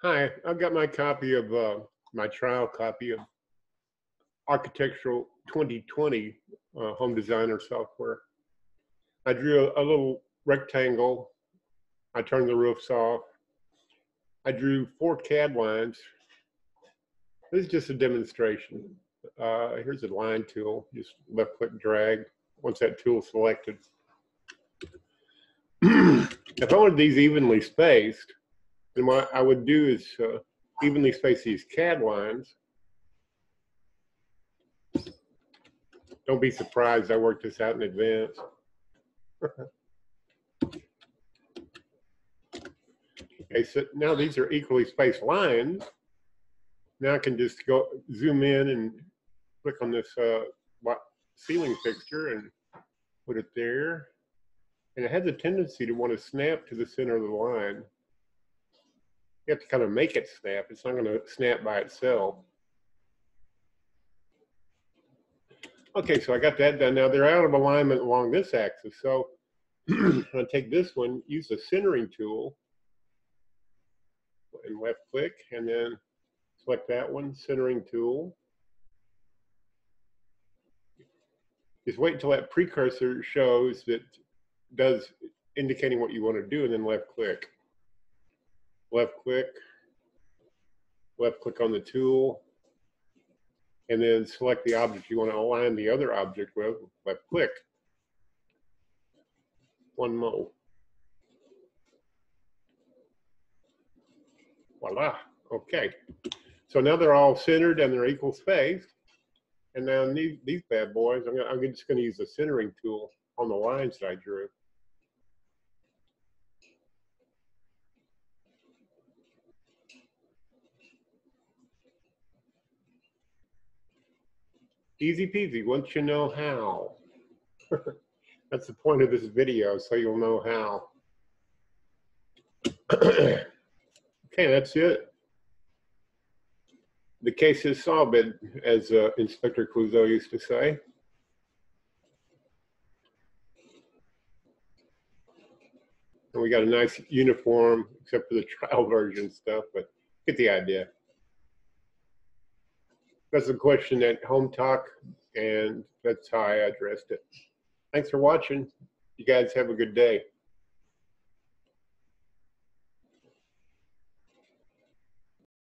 Hi, I've got my copy of my trial copy of Architectural 2020 Home Designer software. I drew a little rectangle. I turned the roofs off. I drew 4 CAD lines. This is just a demonstration. Here's a line tool. Just left click drag once that tool is selected. If I wanted these evenly spaced, then what I would do is evenly space these CAD lines. Don't be surprised, I worked this out in advance. Okay, so now these are equally spaced lines. Now I can just go zoom in and click on this ceiling fixture and put it there. And it has a tendency to want to snap to the center of the line. You have to kind of make it snap. It's not going to snap by itself. Okay, so I got that done. Now they're out of alignment along this axis. So I'm going to take this one, use the centering tool, and left click, and then select that one, centering tool. Just wait until that precursor shows that does indicating what you want to do, and then left click. Left click on the tool, and then select the object you want to align the other object with, left click. One more. Voila, okay. So now they're all centered and they're equal spaced. And now these bad boys, I'm just going to use the centering tool on the lines that I drew. Easy peasy, once you know how. That's the point of this video, so you'll know how. Okay, that's it. The case is solved, as Inspector Clouseau used to say. And we got a nice uniform, except for the trial version stuff, but get the idea. That's a question at Home Talk, and that's how I addressed it. Thanks for watching. You guys have a good day.